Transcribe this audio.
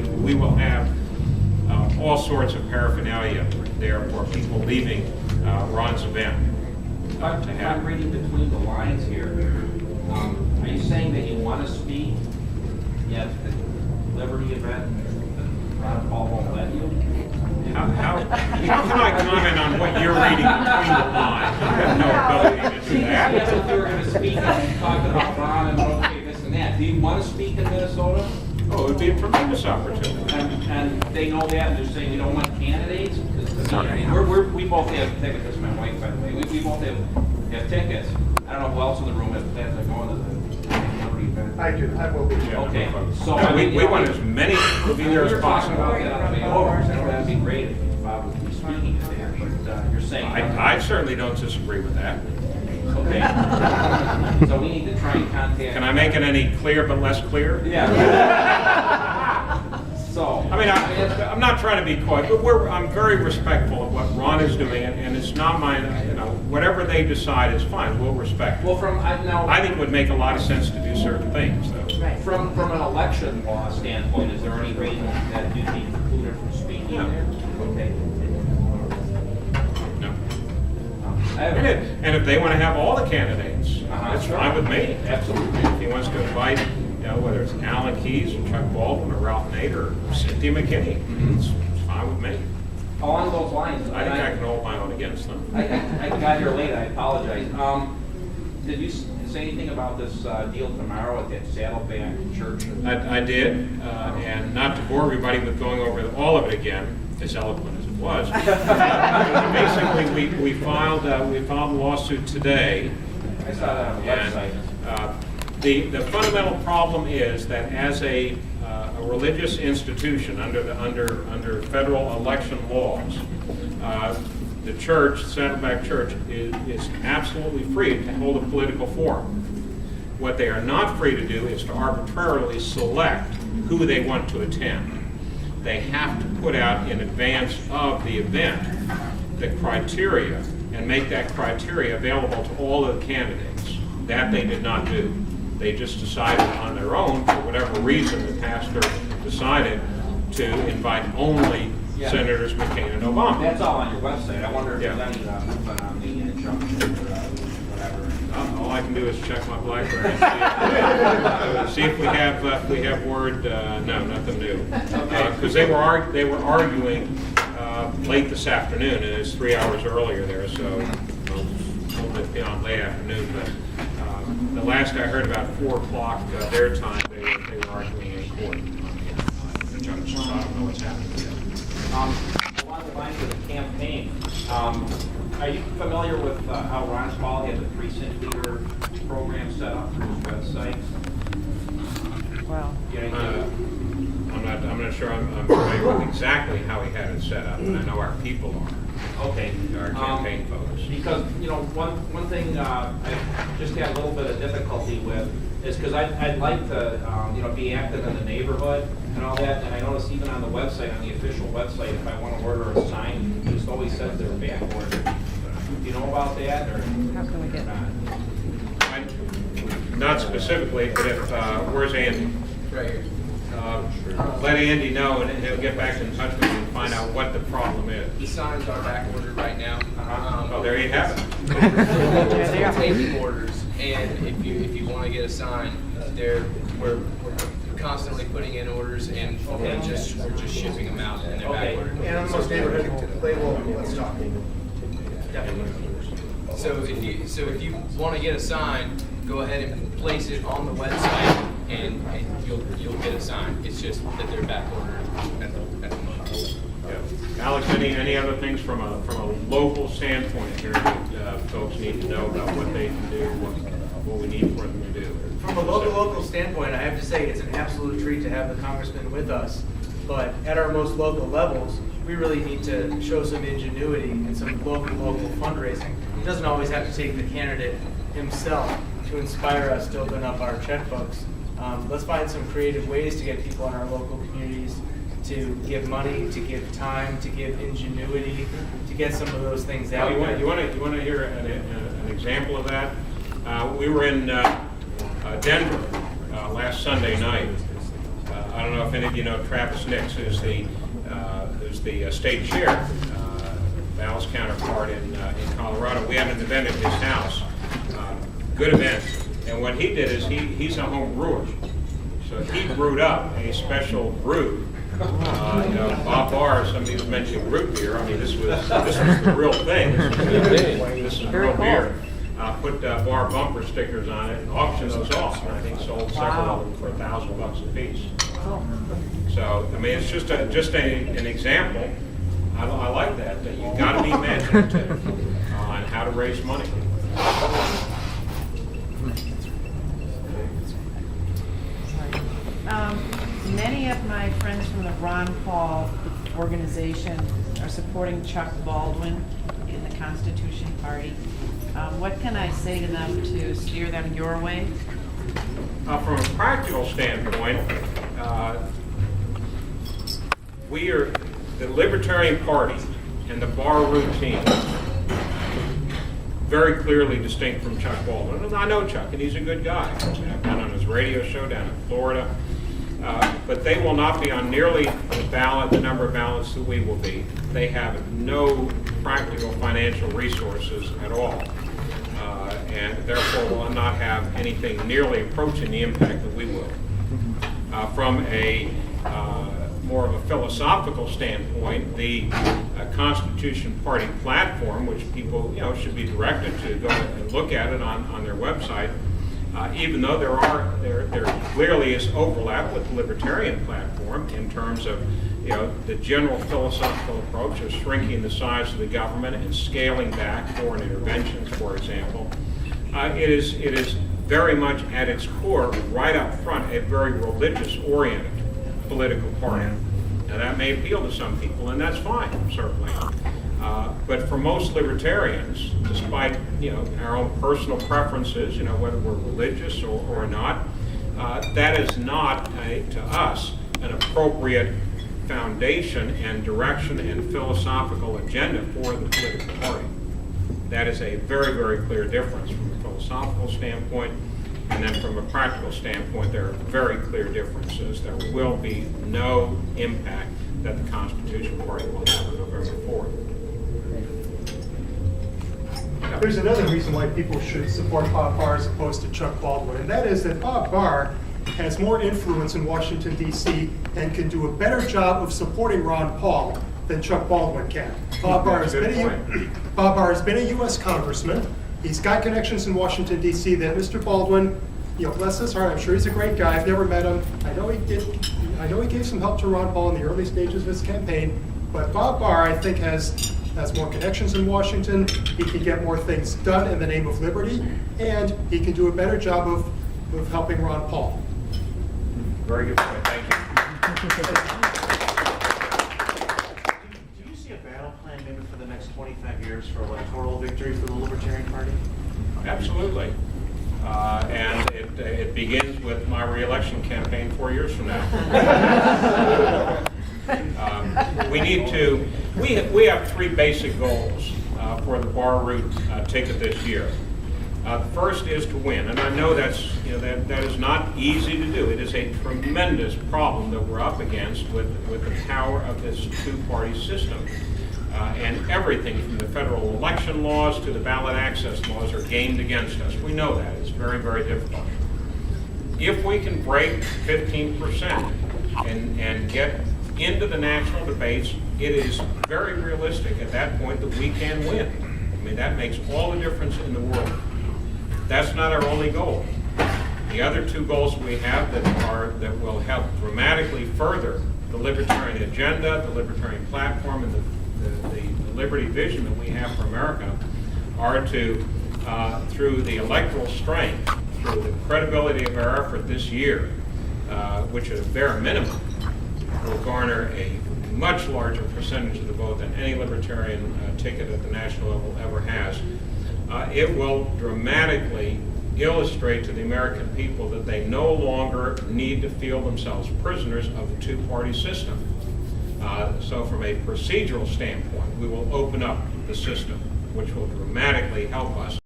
do, we will have all sorts of paraphernalia there for people leaving Ron's event. I'm reading between the lines here. Are you saying that you want to speak at the Liberty event that Ron Paul won't let you? How can I comment on what you're reading between the lines? I have no ability to do that. Yes, if you were going to speak and talk about Ron and okay, this and that. Do you want to speak in Minnesota? Oh, it would be a tremendous opportunity. And they know that, and they're saying we don't want candidates? I mean, we both have tickets, that's my wife, by the way, we both have tickets. I don't know who else in the room has plans on going to the Liberty event. I do, I will be. Okay, so. Yeah, I mean, we want as many to be there as possible. We were talking about that on the way over, so that'd be great if Bob would be speaking at that, but you're saying. I certainly don't disagree with that. Okay. So we need to try and contact. Can I make it any clearer but less clear? Yeah. So. I mean, I'm not trying to be coy, but I'm very respectful of what Ron is doing, and it's not mine, whatever they decide is fine, we'll respect it. Well, I think it would make a lot of sense to do certain things, though. Right. From an election law standpoint, is there any reason that you'd be precluded from speaking No. there? Okay. No. I have And if they want to have all the candidates, it's Sure. fine with me. Absolutely. If he wants to invite, whether it's Alan Keyes or Chuck Baldwin or Ralph Nader or Cynthia McKinney, it's fine with me. Along those lines. I think I can hold my own against them. I got here late, I apologize. Did you say anything about this deal tomorrow at that Saddleback Church? I did, and not to bore everybody with going over all of it again, as eloquent as it was. Basically, we filed a lawsuit today. I saw that on the website. The fundamental problem is that as a religious institution under federal election laws, the church, Saddleback Church, is absolutely free to hold a political forum. What they are not free to do is to arbitrarily select who they want to attend. They have to put out in advance of the event the criteria and make that criteria available to all of the candidates. That they did not do. They just decided on their own, for whatever reason, the pastor decided to invite only Senators McCain and Obama. That's all on your website. I wonder if there's Yeah. any input on the injunction or whatever. All I can do is check my BlackBerry and see if we have word. No, nothing new. Because they were arguing late this afternoon, and it's 3 hours earlier there, so a little bit beyond late afternoon. But the last I heard, about 4 o'clock their time, they were arguing in court on the injunction. So I don't know what's happening yet. Along the lines of the campaign, are you familiar with how Ron Paul had the precinct leader program set up through his website? Well, I'm not sure I'm familiar with exactly how he had it set up, but I know our people are. Okay. Our campaign folks. Because, one thing I just had a little bit of difficulty with is because I'd like to, be active in the neighborhood and all that, and I noticed even on the website, on the official website, if I want to order a sign, it just always says they're back ordered. Do you know about that, or? how can we get that? Not specifically, but if, where's Andy? Right here. Let Andy know, and he'll get back in touch with you and find out what the problem The is. signs are back ordered right now. Oh, there you have it. We're taking orders, and if you want to get a sign, we're constantly putting in orders, and we're just shipping them out, and they're back ordered. And on most neighborhood label, let's talk. So if you want to get a sign, go ahead and place it on the website, and you'll get a sign. It's just that they're back ordered at the moment. Yeah. Alex, any other things from a local standpoint here that folks need to know about what they can do, what we need for them to do? From a local standpoint, I have to say it's an absolute treat to have the congressman with us. But at our most local levels, we really need to show some ingenuity and some local fundraising. It doesn't always have to take the candidate himself to inspire us to open up our checkbooks. Let's find some creative ways to get people in our local communities to give money, to give time, to give ingenuity, to get some of those things out. You want to hear an example of that? We were in Denver last Sunday night. I don't know if any of you know Travis Nix, who's the state chair, Val's counterpart in Colorado. We had an event at his house, good event, and what he did is he's a home brewer. So he brewed up a special brew. Bob Barr, somebody was mentioning root beer. I mean, this was the real thing. This is real beer. Put Barr bumper stickers on it and auctioned those off. And I think sold several of them for $1,000 a piece. So I mean, it's just an example. I like that you've got to be imaginative on how to raise money. Many of my friends from the Ron Paul organization are supporting Chuck Baldwin in the Constitution Party. What can I say to them to steer them your way? From a practical standpoint, we are the Libertarian Party and the Barr routine very clearly distinct from Chuck Baldwin. And I know Chuck, and he's a good guy. I've been on his radio show down in Florida. But they will not be on nearly the number of ballots that we will be. They have no practical financial resources at all, and therefore will not have anything nearly approaching the impact that we will. From a more of a philosophical standpoint, the Constitution Party platform, which people should be directed to go and look at it on their website. Even though there clearly is overlap with the Libertarian platform in terms of the general philosophical approach of shrinking the size of the government and scaling back foreign interventions, for example, it is very much at its core, right up front, a very religious-oriented political party. Now that may appeal to some people, and that's fine, certainly. But for most libertarians, despite our own personal preferences, whether we're religious or not, that is not to us an appropriate foundation and direction and philosophical agenda for the political party. That is a very, very clear difference from a philosophical standpoint, and then from a practical standpoint, there are very clear differences. There will be no impact that the Constitution Party will have on November 4th. There's another reason why people should support Bob Barr as opposed to Chuck Baldwin, and that is that Bob Barr has more influence in Washington, D.C. and can do a better job of supporting Ron Paul than Chuck Baldwin can. Bob Barr has been a U.S. congressman. He's got connections in Washington, D.C. that Mr. Baldwin, bless his heart, I'm sure he's a great guy. I've never met him. I know he gave some help to Ron Paul in the early stages of his campaign, but Bob Barr, I think, has more connections in Washington. He can get more things done in the name of liberty, and he can do a better job of helping Ron Paul. Very good point. Thank you. Do you see a battle plan maybe for the next 25 years for electoral victory for the Libertarian Party? Absolutely. And it begins with my re-election campaign 4 years from now. We have three basic goals for the Barr route ticket this year. The first is to win, and I know that is not easy to do. It is a tremendous problem that we're up against with the power of this two-party system. And everything from the federal election laws to the ballot access laws are gamed against us. We know that. It's very, very difficult. If we can break 15% and get into the national debates, it is very realistic at that point that we can win. I mean, that makes all the difference in the world. That's not our only goal. The other two goals we have that will help dramatically further the libertarian agenda, the libertarian platform, and the liberty vision that we have for America are to, through the electoral strength, through the credibility of our effort this year, which at a bare minimum will garner a much larger percentage of the vote than any libertarian ticket at the national level ever has. It will dramatically illustrate to the American people that they no longer need to feel themselves prisoners of the two-party system. So from a procedural standpoint, we will open up the system, which will dramatically help us